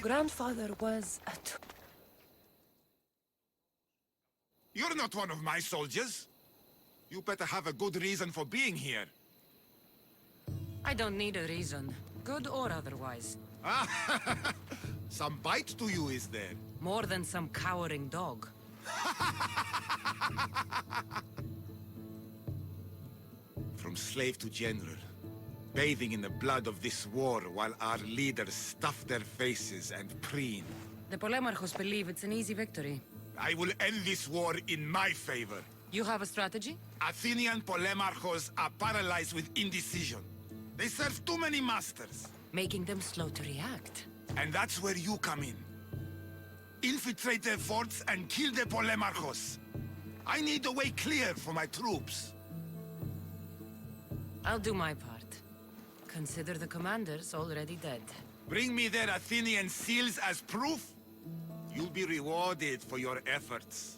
grandfather was a... You're not one of my soldiers. You better have a good reason for being here. I don't need a reason, good or otherwise. Some bite to you, is there? More than some cowering dog. From slave to general, bathing in the blood of this war while our leaders stuff their faces and preen. The Polemarchos believe it's an easy victory. I will end this war in my favor. You have a strategy? Athenian Polemarchos are paralyzed with indecision. They serve too many masters. Making them slow to react. And that's where you come in. Infiltrate their forts and kill the Polemarchos. I need a way clear for my troops. I'll do my part. Consider the commanders already dead. Bring me their Athenian seals as proof. You'll be rewarded for your efforts.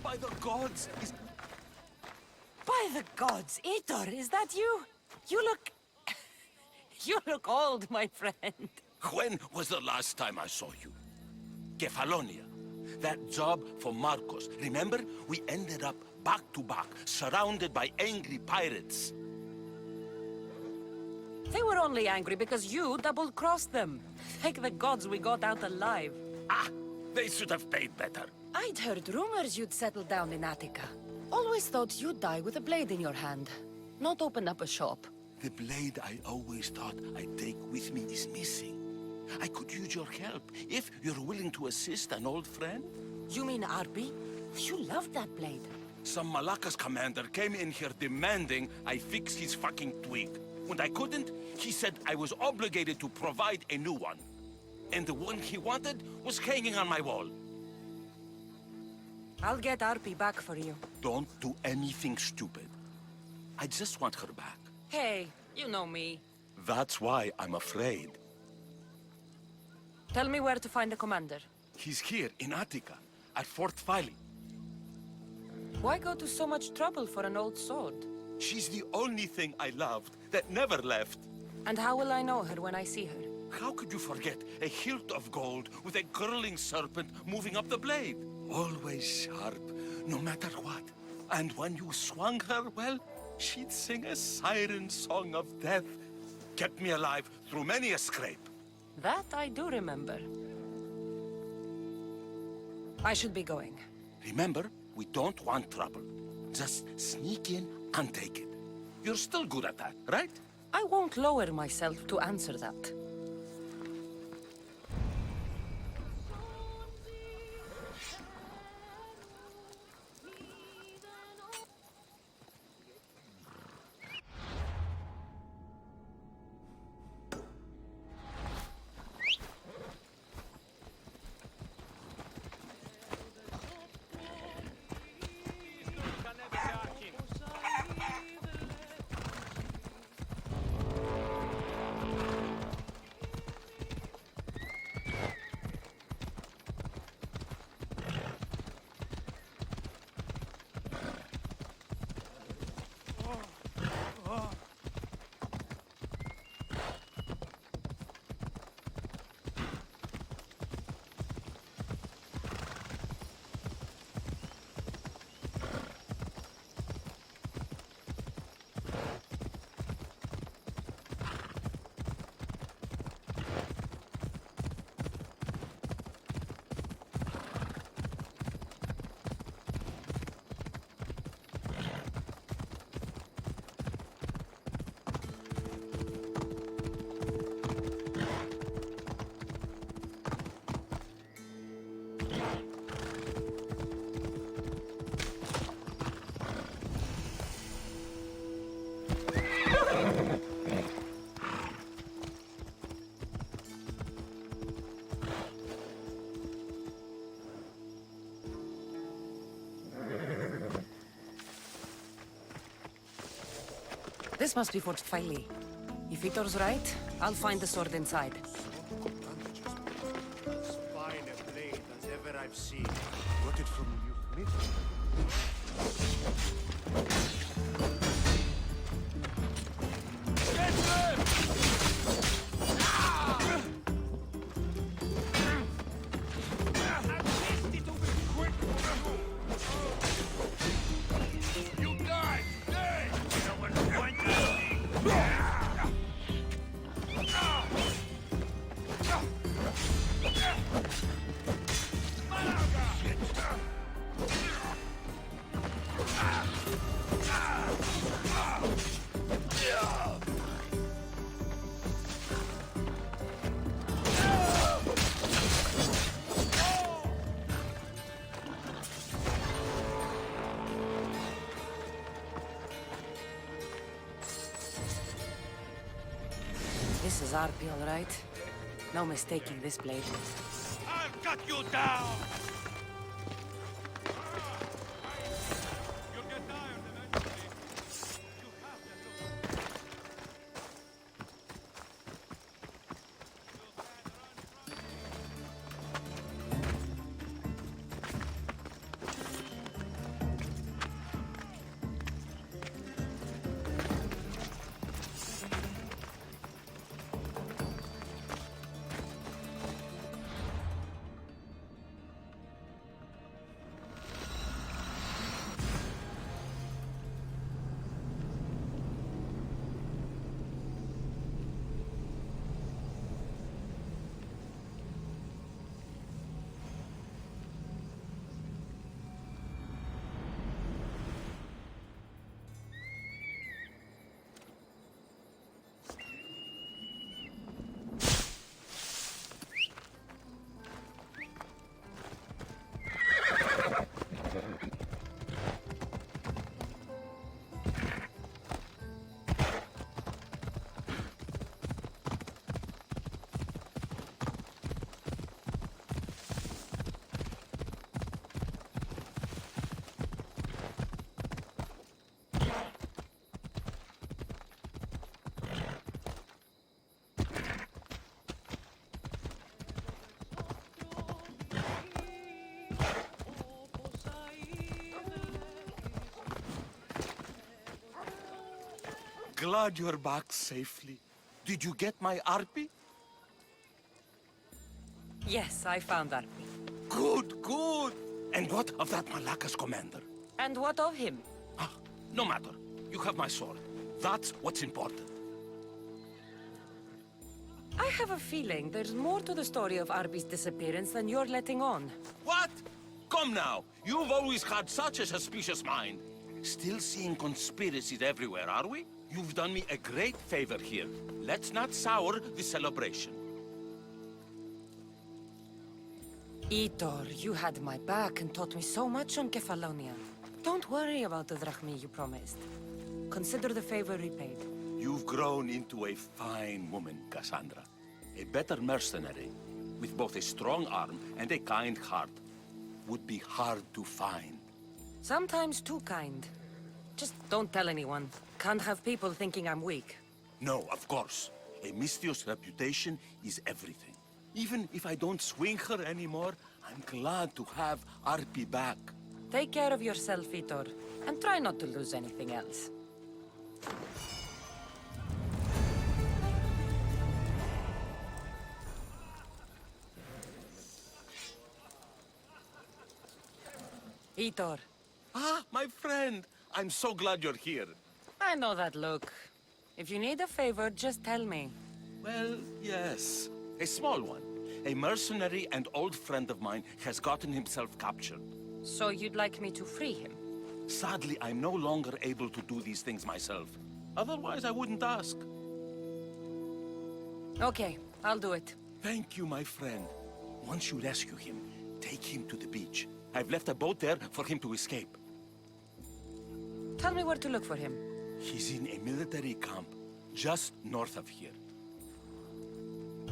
By the gods! By the gods, Itor, is that you? You look... You look old, my friend. When was the last time I saw you? Kefalonia. That job for Marcos. Remember? We ended up back to back, surrounded by angry pirates. They were only angry because you double-crossed them. Thank the gods we got out alive. Ah! They should have paid better. I'd heard rumors you'd settle down in Attica. Always thought you'd die with a blade in your hand, not open up a shop. The blade I always thought I'd take with me is missing. I could use your help if you're willing to assist an old friend. You mean Arby? You loved that blade. Some Malacca's commander came in here demanding I fix his fucking twig. When I couldn't, he said I was obligated to provide a new one. And the one he wanted was hanging on my wall. I'll get Arby back for you. Don't do anything stupid. I just want her back. Hey, you know me. That's why I'm afraid. Tell me where to find the commander. He's here in Attica, at Fort Phili. Why go to so much trouble for an old sword? She's the only thing I loved that never left. And how will I know her when I see her? How could you forget a hilt of gold with a curling serpent moving up the blade? Always sharp, no matter what. And when you swung her, well, she'd sing a siren song of death. Kept me alive through many a scrape. That I do remember. I should be going. Remember, we don't want trouble. Just sneak in and take it. You're still good at that, right? I won't lower myself to answer that. This must be Fort Phili. If Vitor's right, I'll find the sword inside. As fine a blade as ever I've seen. Got it from you. You die! Hey! No one wants me! This is Arby, all right. No mistaking this blade. I'll cut you down! You'll get tired eventually. You have to look. glad you're back safely. Did you get my Arpi? Yes, I found that. Good, good. And what of that Malacca's commander? And what of him? Ah, no matter. You have my sword. That's what's important. I have a feeling there's more to the story of Arby's disappearance than you're letting on. What? Come now. You've always had such a suspicious mind. Still seeing conspiracies everywhere, are we? You've done me a great favor here. Let's not sour the celebration. Itor, you had my back and taught me so much on Kefalonia. Don't worry about the drachmi you promised. Consider the favor repaid. You've grown into a fine woman, Cassandra. A better mercenary, with both a strong arm and a kind heart, would be hard to find. Sometimes too kind. Just don't tell anyone. Can't have people thinking I'm weak. No, of course. A Misthios reputation is everything. Even if I don't swing her anymore, I'm glad to have Arpi back. Take care of yourself, Itor, and try not to lose anything else. Itor, Ah, my friend! I'm so glad you're here. I know that look. If you need a favor, just tell me. Well, yes. A small one. A mercenary and old friend of mine has gotten himself captured. So you'd like me to free him? Sadly, I'm no longer able to do these things myself. Otherwise, I wouldn't ask. Okay, I'll do it. Thank you, my friend. Once you rescue him, take him to the beach. I've left a boat there for him to escape. Tell me where to look for him. He's in a military camp just north of here.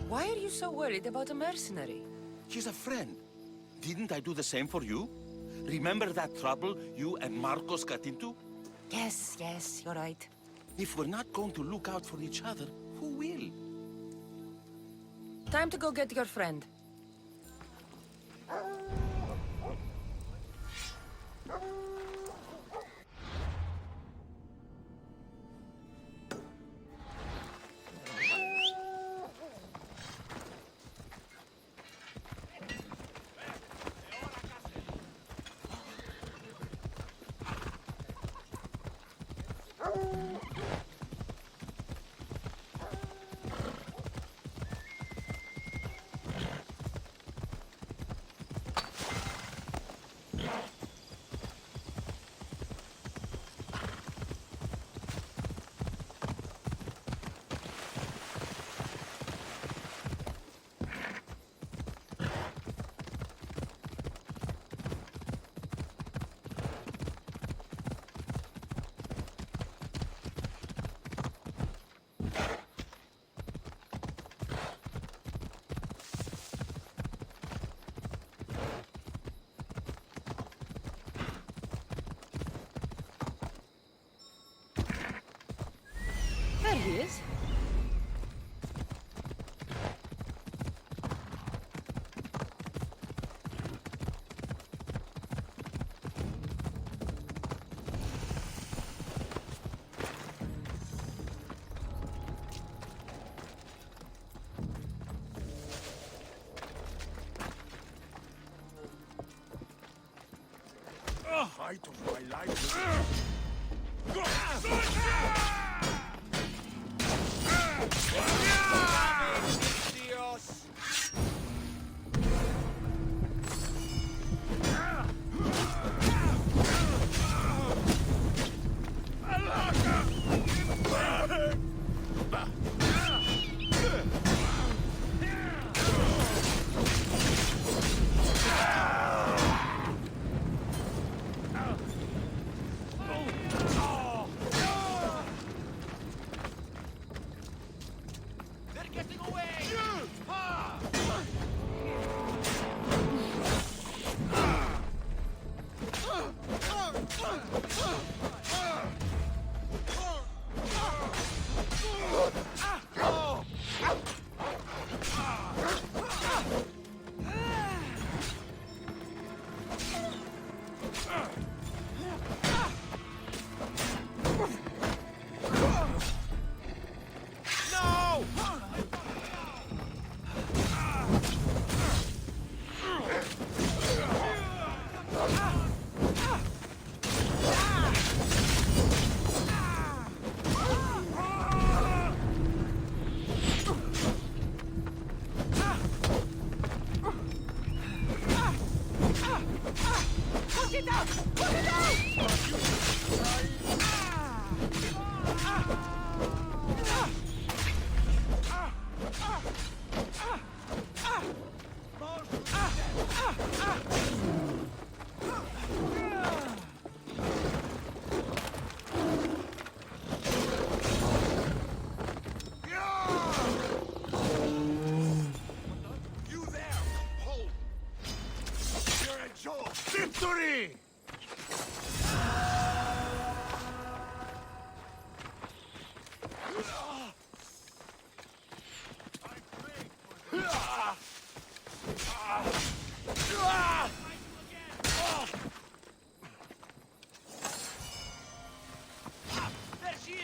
Why are you so worried about a mercenary? He's a friend. Didn't I do the same for you? Remember that trouble you and Marcos got into? Yes, you're right. If we're not going to look out for each other, who will? Time to go get your friend. There he is. Fight of my life. Dios!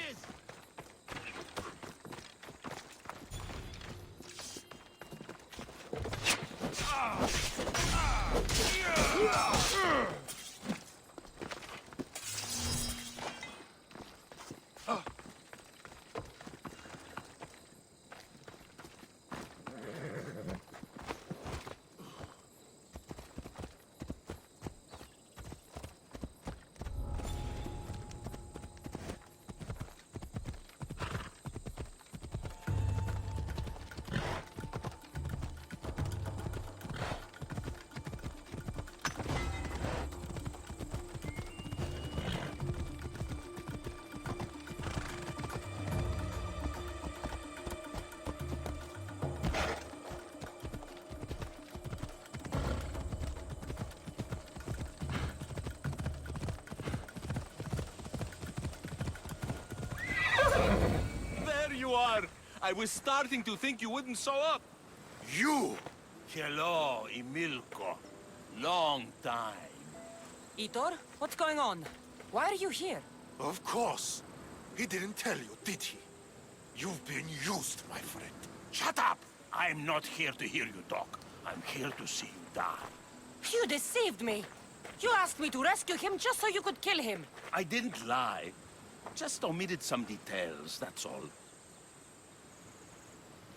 is! There you are! I was starting to think you wouldn't show up. You! Hello, Emilko. Long time. Itor, what's going on? Why are you here? Of course. He didn't tell you, did he? You've been used, my friend. Shut up! I'm not here to hear you talk. I'm here to see you die. You deceived me. You asked me to rescue him just so you could kill him. I didn't lie. Just omitted some details, that's all.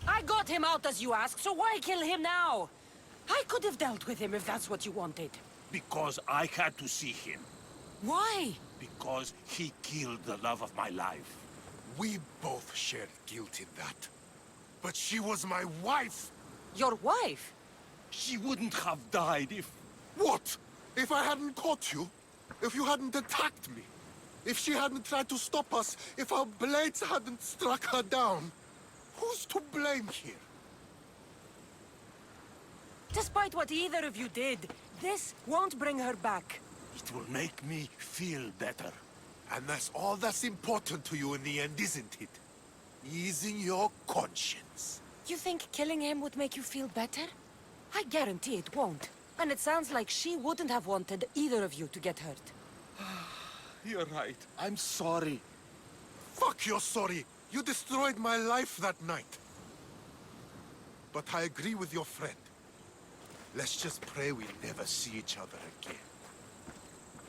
I got him out as you asked, so why kill him now? I could have dealt with him if that's what you wanted. Because I had to see him. Why? Because he killed the love of my life. We both shared guilt in that. But she was my wife! Your wife? She wouldn't have died if... What? If I hadn't caught you? If you hadn't attacked me? If she hadn't tried to stop us? If our blades hadn't struck her down? Who's to blame here? Despite what either of you did, this won't bring her back. It will make me feel better. And that's all that's important to you in the end, isn't it? Easing your conscience. You think killing him would make you feel better? I guarantee it won't. And it sounds like she wouldn't have wanted either of you to get hurt. You're right. I'm sorry. Fuck your sorry. You destroyed my life that night. But I agree with your friend. Let's just pray we never see each other again.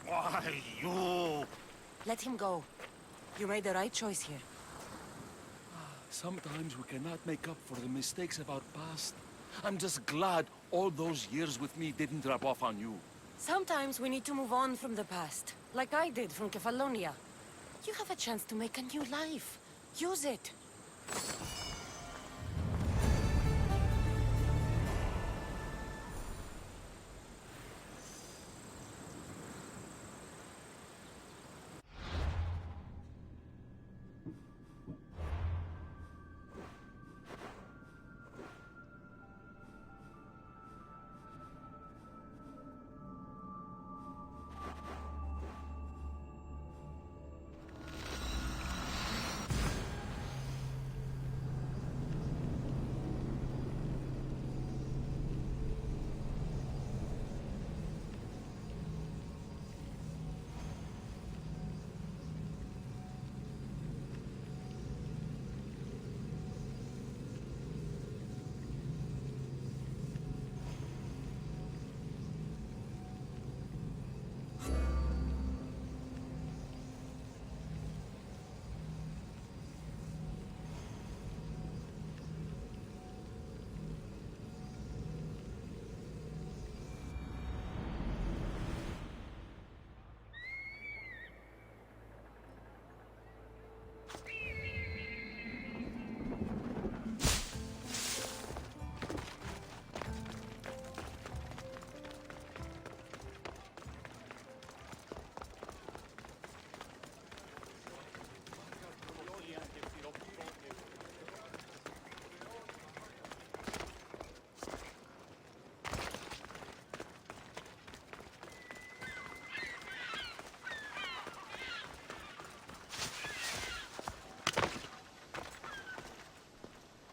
Why, you... Let him go. You made the right choice here. Sometimes we cannot make up for the mistakes of our past. I'm just glad all those years with me didn't rub off on you. Sometimes we need to move on from the past, like I did from Kefalonia. You have a chance to make a new life. Use it.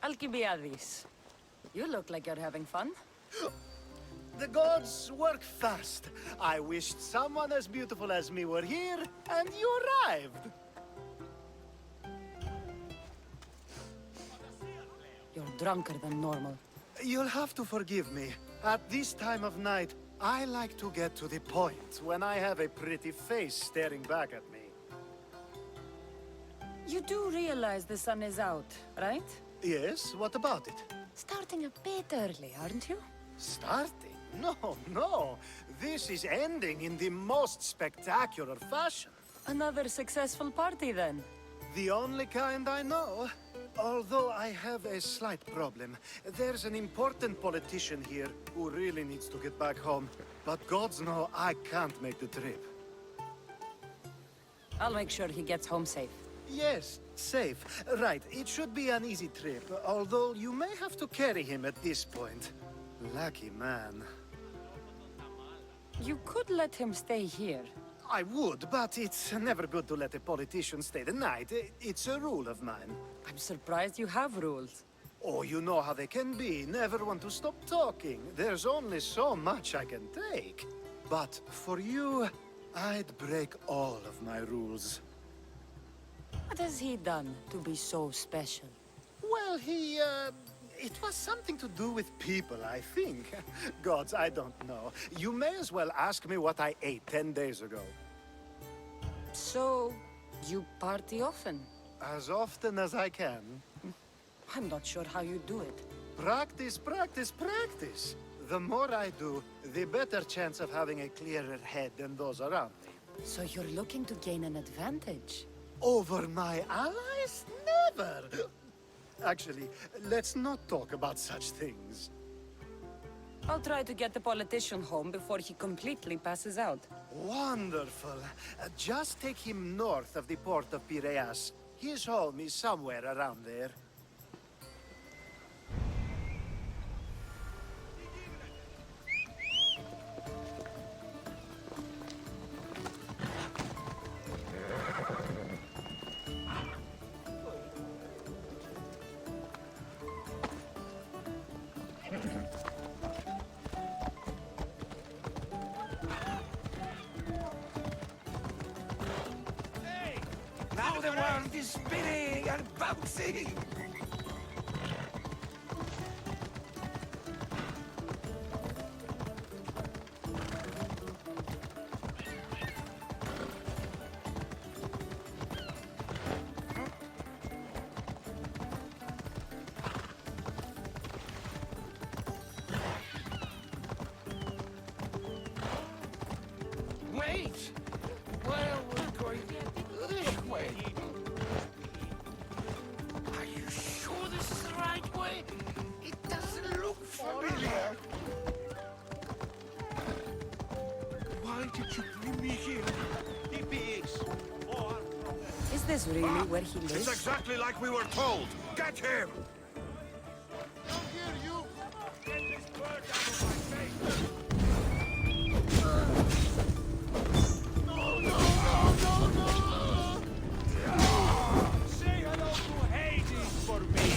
Alcibiades, you look like you're having fun. The gods work fast. I wished someone as beautiful as me were here, and you arrived. drunker than normal. You'll have to forgive me. At this time of night, I like to get to the point when I have a pretty face staring back at me. You do realize the sun is out, right? Yes, what about it? Starting a bit early, aren't you? Starting? No, no. This is ending in the most spectacular fashion. Another successful party, then. The only kind I know. Although I have a slight problem. There's an important politician here who really needs to get back home. But gods know I can't make the trip. I'll make sure he gets home safe. Yes, safe. Right, it should be an easy trip, although you may have to carry him at this point. Lucky man. You could let him stay here. I would, but it's never good to let a politician stay the night. It's a rule of mine. I'm surprised you have rules. Oh, you know how they can be. Never want to stop talking. There's only so much I can take. But for you, I'd break all of my rules. What has he done to be so special? Well, it was something to do with people, I think. Gods, I don't know. You may as well ask me what I ate 10 days ago. So, you party often? As often as I can. I'm not sure how you do it. Practice, practice, practice. The more I do, the better chance of having a clearer head than those around me. So you're looking to gain an advantage? Over my allies? Never! Actually, let's not talk about such things. I'll try to get the politician home before he completely passes out. Wonderful. Just take him north of the port of Piraeus. His home is somewhere around there. Now the world is spinning and bouncing! Wait! Well, we're going this way. Are you sure this is the right way? It doesn't look familiar. Why did you bring me here? Is this really where he It's lives? exactly like we were told. Get him! Don't hear you. Get this bird out of my face! Say hello to Hades for me!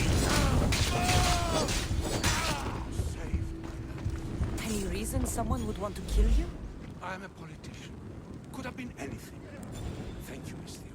Saved. Any reason someone would want to kill you? I'm a politician. Could have been anything. Thank you, Miss Theos.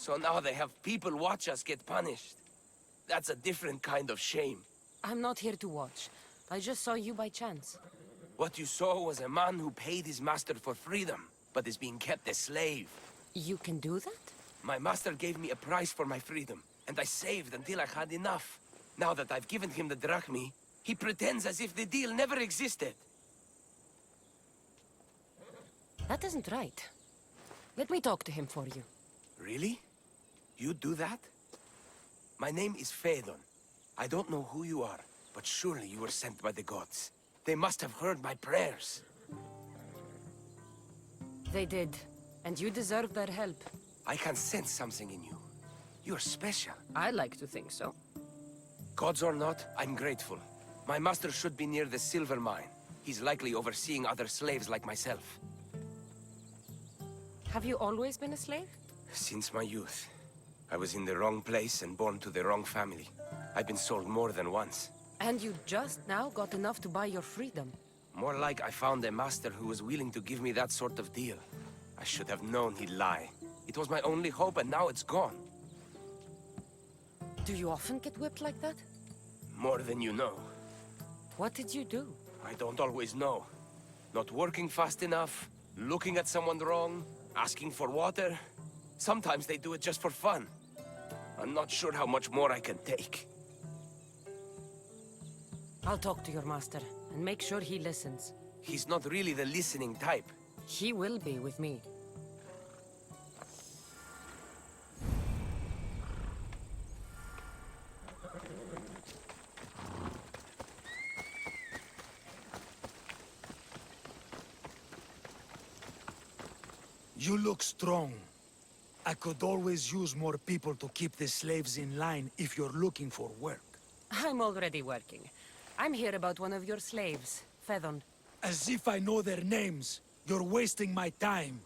So now they have people watch us get punished. That's a different kind of shame. I'm not here to watch. I just saw you by chance. What you saw was a man who paid his master for freedom, but is being kept a slave. You can do that? My master gave me a price for my freedom, and I saved until I had enough. Now that I've given him the drachmi, he pretends as if the deal never existed. That isn't right. Let me talk to him for you. Really? You do that? My name is Phaedon. I don't know who you are, but surely you were sent by the gods. They must have heard my prayers. They did, and you deserve their help. I can sense something in you. You're special. I like to think so. Gods or not, I'm grateful. My master should be near the silver mine. He's likely overseeing other slaves like myself. Have you always been a slave? Since my youth. I was in the wrong place and born to the wrong family. I've been sold more than once. And you just now got enough to buy your freedom. More like I found a master who was willing to give me that sort of deal. I should have known he'd lie. It was my only hope, and now it's gone. Do you often get whipped like that? More than you know. What did you do? I don't always know. Not working fast enough, looking at someone wrong, asking for water. Sometimes they do it just for fun. I'm not sure how much more I can take. I'll talk to your master, and make sure he listens. He's not really the listening type. He will be with me. You look strong. I could always use more people to keep the slaves in line if you're looking for work. I'm already working. I'm here about one of your slaves, Phaedon. As if I know their names. You're wasting my time.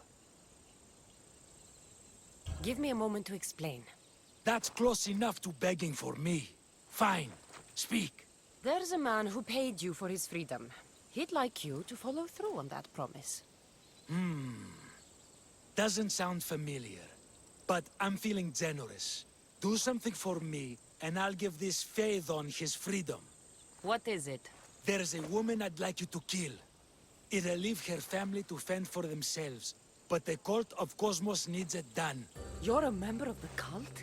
Give me a moment to explain. That's close enough to begging for me. Fine. Speak. There's a man who paid you for his freedom. He'd like you to follow through on that promise. Doesn't sound familiar. But I'm feeling generous. Do something for me, and I'll give this Phaedon his freedom. What is it? There's a woman I'd like you to kill. It'll leave her family to fend for themselves. But the cult of Cosmos needs it done. You're a member of the cult?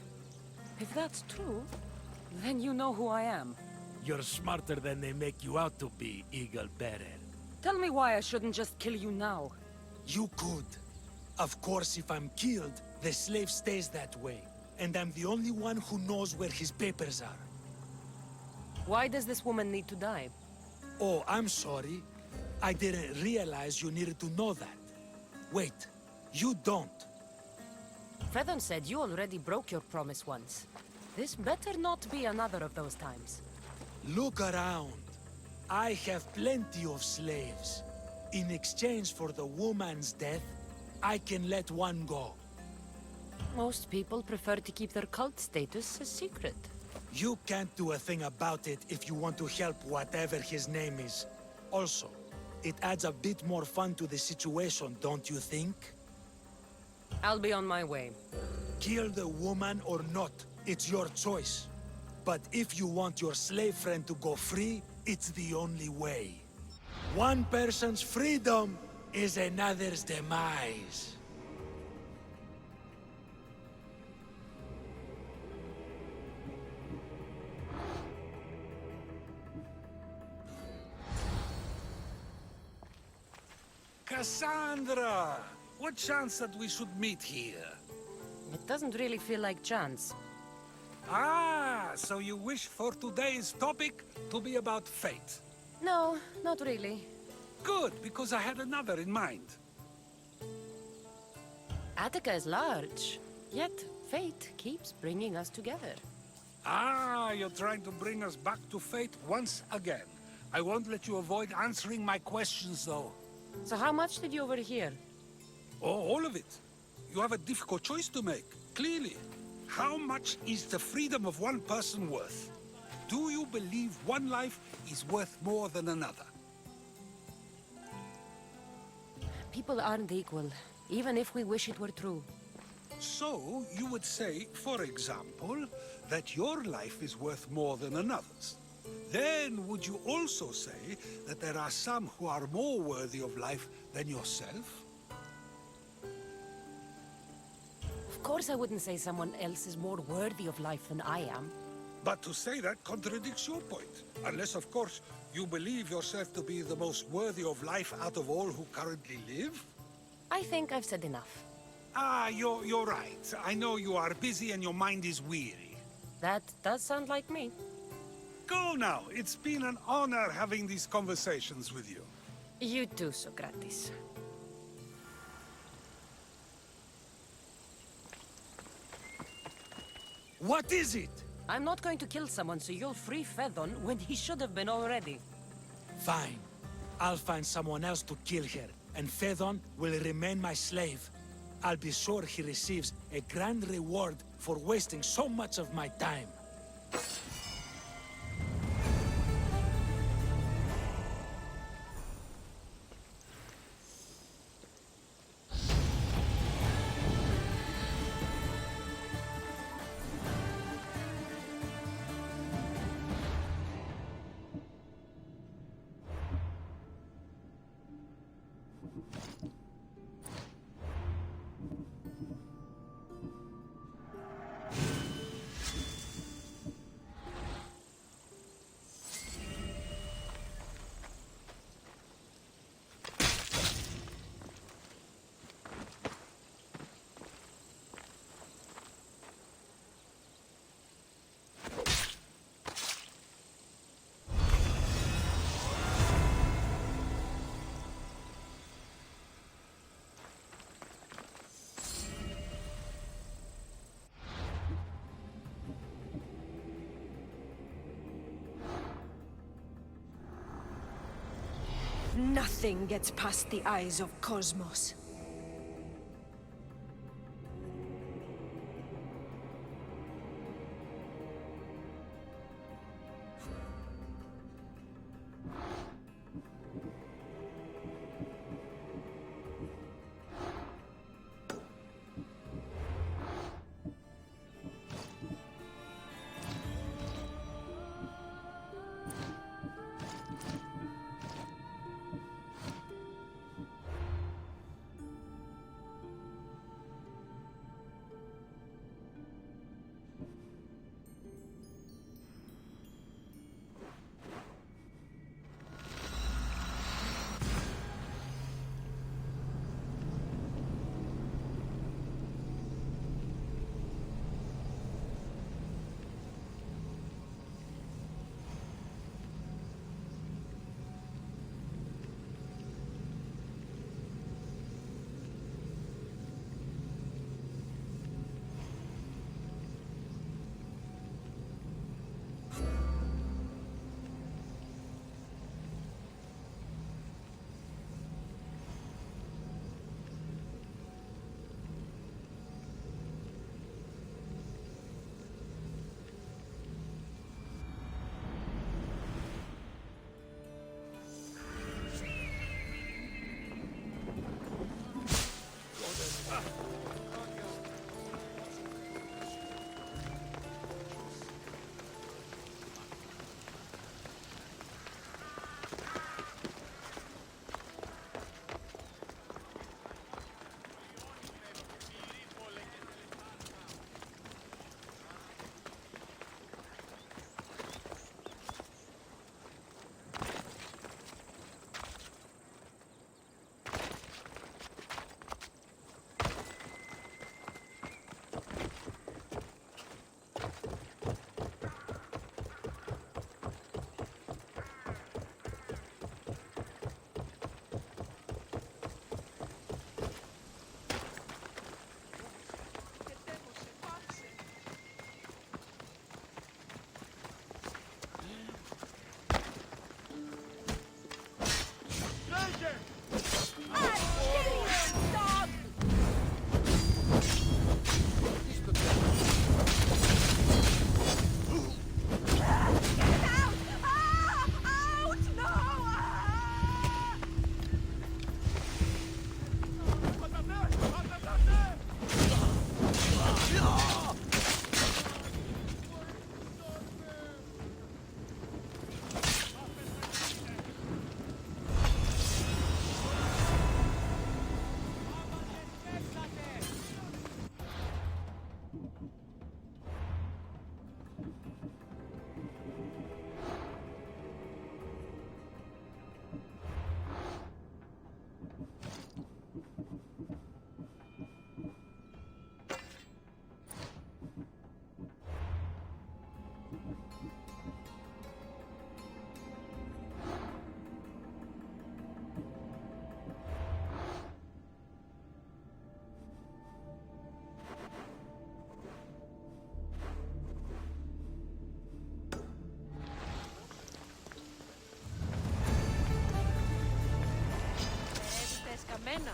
If that's true, then you know who I am. You're smarter than they make you out to be, Eagle Bearer. Tell me why I shouldn't just kill you now. You could. Of course, if I'm killed, the slave stays that way. And I'm the only one who knows where his papers are. Why does this woman need to die? Oh, I'm sorry. I didn't realize you needed to know that. Wait, you don't. Phaedon said you already broke your promise once. This better not be another of those times. Look around. I have plenty of slaves. In exchange for the woman's death, I can let one go. Most people prefer to keep their cult status a secret. You can't do a thing about it if you want to help whatever his name is. Also, it adds a bit more fun to the situation, don't you think? I'll be on my way. Kill the woman or not, it's your choice. But if you want your slave friend to go free, it's the only way. One person's freedom is another's demise. Cassandra! What chance that we should meet here? It doesn't really feel like chance. Ah, so you wish for today's topic to be about fate. No, not really. Good, because I had another in mind. Attica is large, yet fate keeps bringing us together. Ah, you're trying to bring us back to fate once again. I won't let you avoid answering my questions, though. So how much did you overhear? Oh, all of it. You have a difficult choice to make, clearly. How much is the freedom of one person worth? Do you believe one life is worth more than another? People aren't equal, even if we wish it were true. So, you would say, for example, that your life is worth more than another's. Then, would you also say that there are some who are more worthy of life than yourself? Of course I wouldn't say someone else is more worthy of life than I am. But to say that contradicts your point. Unless, of course, you believe yourself to be the most worthy of life out of all who currently live? I think I've said enough. Ah, you're right. I know you are busy and your mind is weary. That does sound like me. Go now. It's been an honor having these conversations with you. You too, Socrates. What is it? I'm not going to kill someone so you'll free Fedon when he should have been already. Fine. I'll find someone else to kill her, and Fedon will remain my slave. I'll be sure he receives a grand reward for wasting so much of my time. Nothing gets past the eyes of Cosmos. Ένα.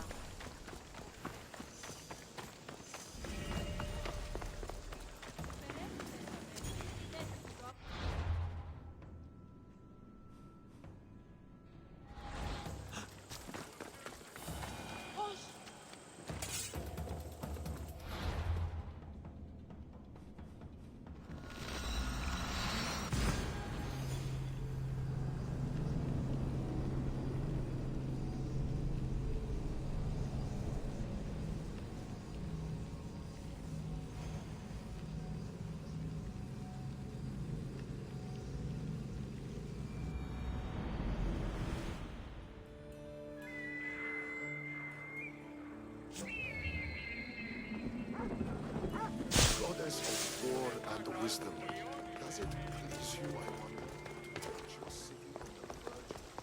Goddess of war and wisdom, does it please you, I wonder, to watch your city on the verge of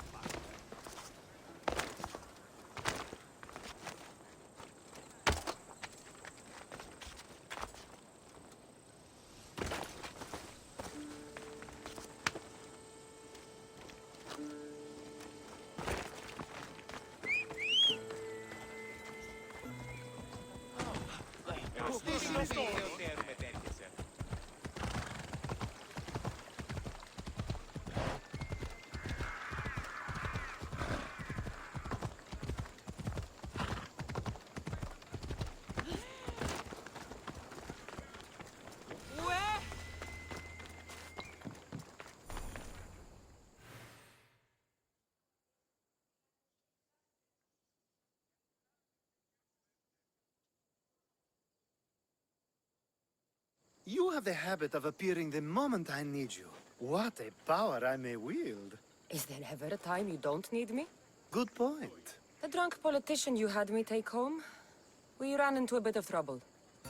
You have the habit of appearing the moment I need you. What a power I may wield. Is there ever a time you don't need me? Good point. The drunk politician you had me take home? We ran into a bit of trouble.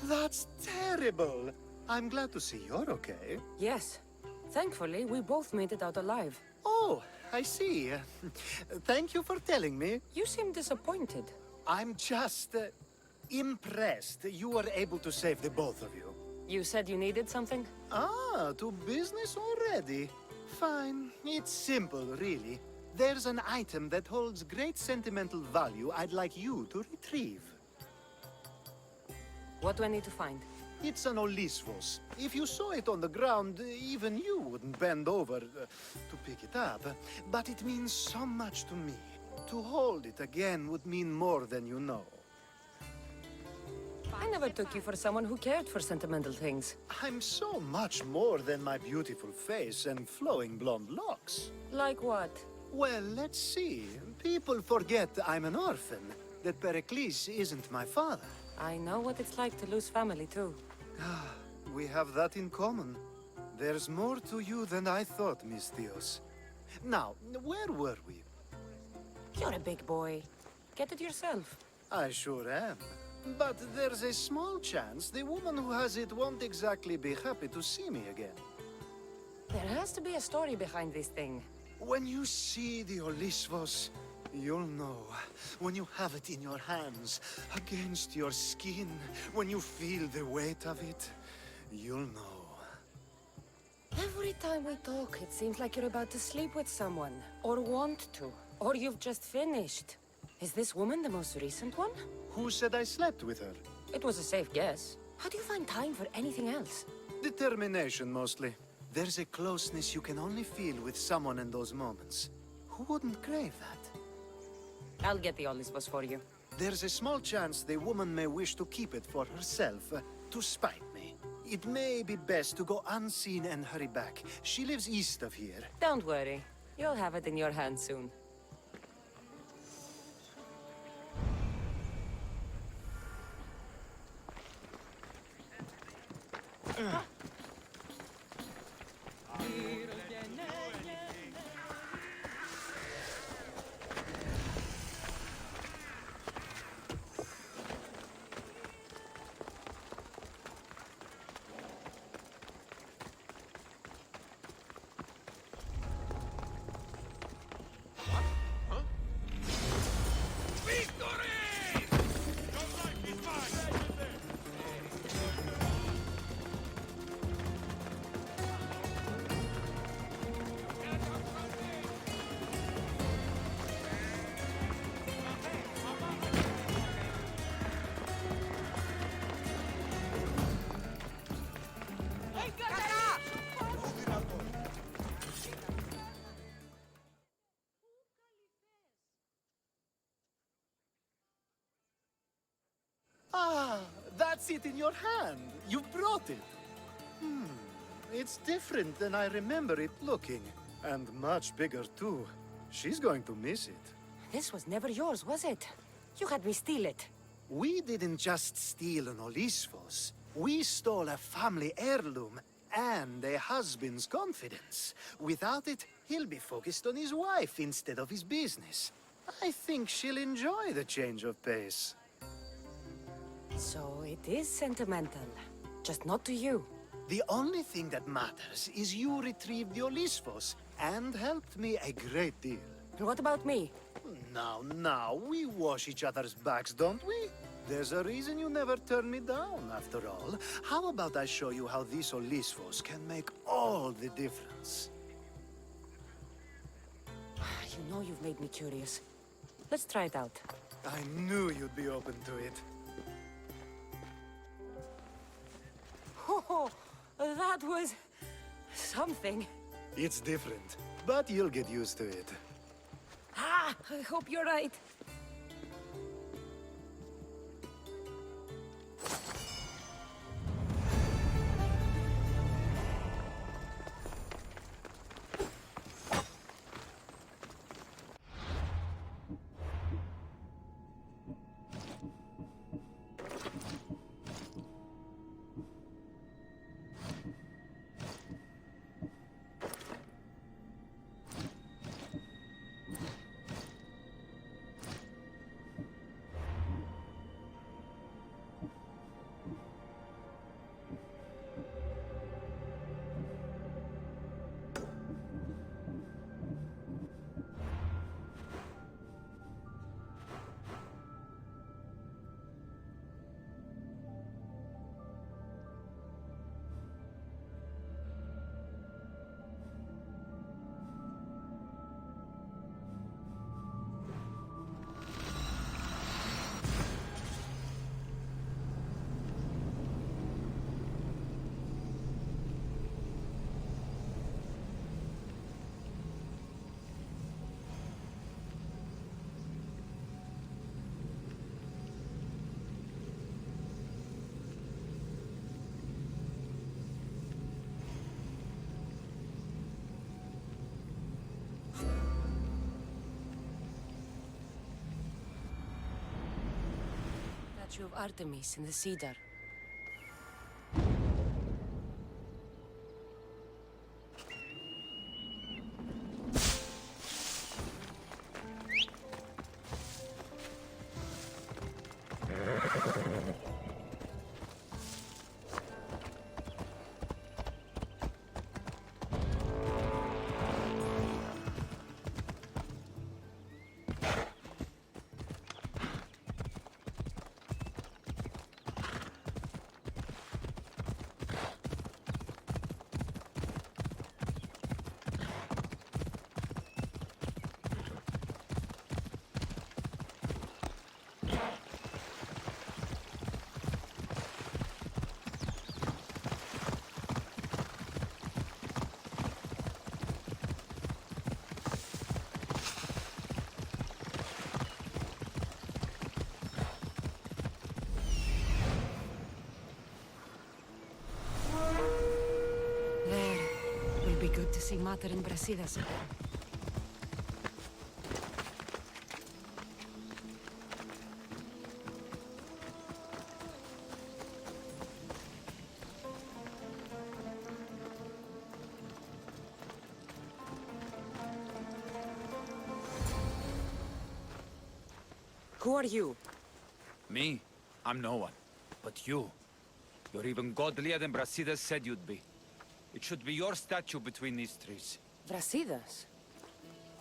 That's terrible. I'm glad to see you're okay. Yes. Thankfully, we both made it out alive. Oh, I see. Thank you for telling me. You seem disappointed. I'm just impressed you were able to save the both of you. You said you needed something? Ah, to business already. Fine. It's simple, really. There's an item that holds great sentimental value I'd like you to retrieve. What do I need to find? It's an Olisvos. If you saw it on the ground, even you wouldn't bend over to pick it up. But it means so much to me. To hold it again would mean more than you know. I never took you for someone who cared for sentimental things. I'm so much more than my beautiful face and flowing blonde locks. Like what? Well, let's see. People forget I'm an orphan, that Pericles isn't my father. I know what it's like to lose family, too. We have that in common. There's more to you than I thought, Miss Theos. Now, where were we? You're a big boy. Get it yourself. I sure am. But there's a small chance the woman who has it won't exactly be happy to see me again. There has to be a story behind this thing. When you see the Olisvos, you'll know. When you have it in your hands, against your skin, when you feel the weight of it, you'll know. Every time we talk, it seems like you're about to sleep with someone. Or want to. Or you've just finished. Is this woman the most recent one? Who said I slept with her? It was a safe guess. How do you find time for anything else? Determination, mostly. There's a closeness you can only feel with someone in those moments. Who wouldn't crave that? I'll get the Olisvos for you. There's a small chance the woman may wish to keep it for herself, to spite me. It may be best to go unseen and hurry back. She lives east of here. Don't worry. You'll have it in your hand soon. What's it in your hand? You brought it. It's different than I remember it looking. And much bigger, too. She's going to miss it. This was never yours, was it? You had me steal it. We didn't just steal an Olisfos. We stole a family heirloom and a husband's confidence. Without it, he'll be focused on his wife instead of his business. I think she'll enjoy the change of pace. So it is sentimental. Just not to you. The only thing that matters is you retrieved the Olisfos and helped me a great deal. And what about me? Now, we wash each other's backs, don't we? There's a reason you never turn me down, after all. How about I show you how these Olisfos can make all the difference? You know you've made me curious. Let's try it out. I knew you'd be open to it. Oh, that was something. It's different, but you'll get used to it. I hope you're right. Statue of Artemis in the cedar. Be good to see Mater and Brasidas again. Who are you? Me? I'm no one. But you. You're even godlier than Brasidas said you'd be. It should be your statue between these trees. Brasidas?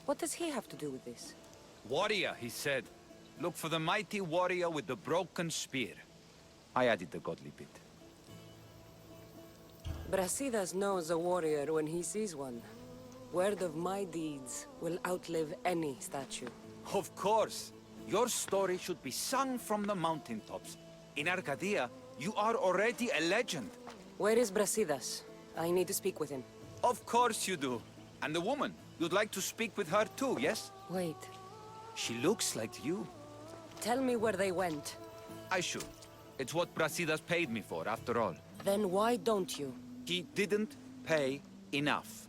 What does he have to do with this? Warrior, he said. Look for the mighty warrior with the broken spear. I added the godly bit. Brasidas knows a warrior when he sees one. Word of my deeds will outlive any statue. Of course. Your story should be sung from the mountaintops. In Arcadia, you are already a legend. Where is Brasidas? I need to speak with him. Of course you do. And the woman, you'd like to speak with her too, yes? Wait. She looks like you. Tell me where they went. I should. It's what Brasidas paid me for, after all. Then why don't you? He didn't pay enough.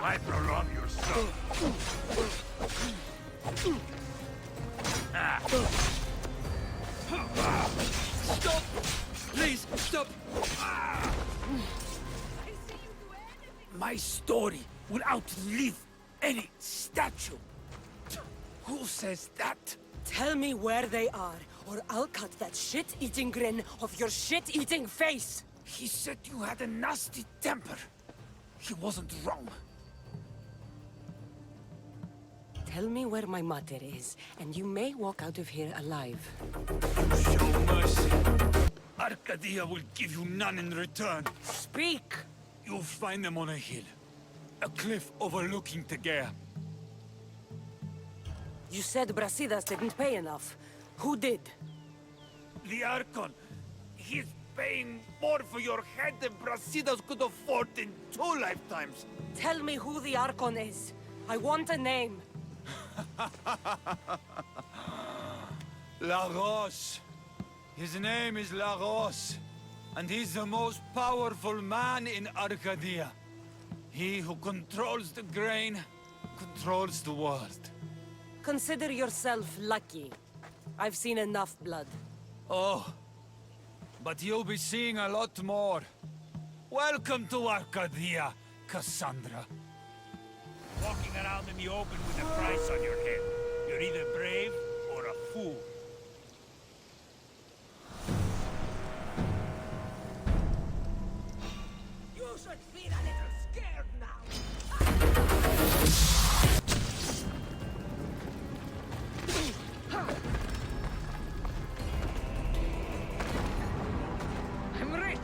Why prolong yourself? Stop! Please, stop! My story will outlive any statue. Who says that? Tell me where they are, or I'll cut that shit-eating grin off your shit-eating face! He said you had a nasty temper. He wasn't wrong. Tell me where my mother is, and you may walk out of here alive. Show mercy. Arcadia will give you none in return. Speak! You'll find them on a hill. A cliff overlooking Tegea. You said Brasidas didn't pay enough. Who did? The Archon. He's paying more for your head than Brasidas could afford in 2 lifetimes. Tell me who the Archon is. I want a name. Lagos. His name is Lagos. And he's the most powerful man in Arcadia. He who controls the grain, controls the world. Consider yourself lucky. I've seen enough blood. Oh, but you'll be seeing a lot more. Welcome to Arcadia, Cassandra. Walking around in the open with a price on your head. You're either brave or a fool. You should feel a little scared now. I'm rich.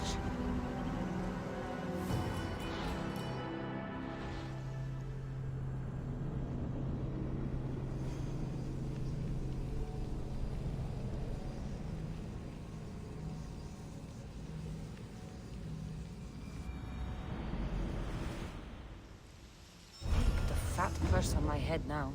The fat purse on my head now.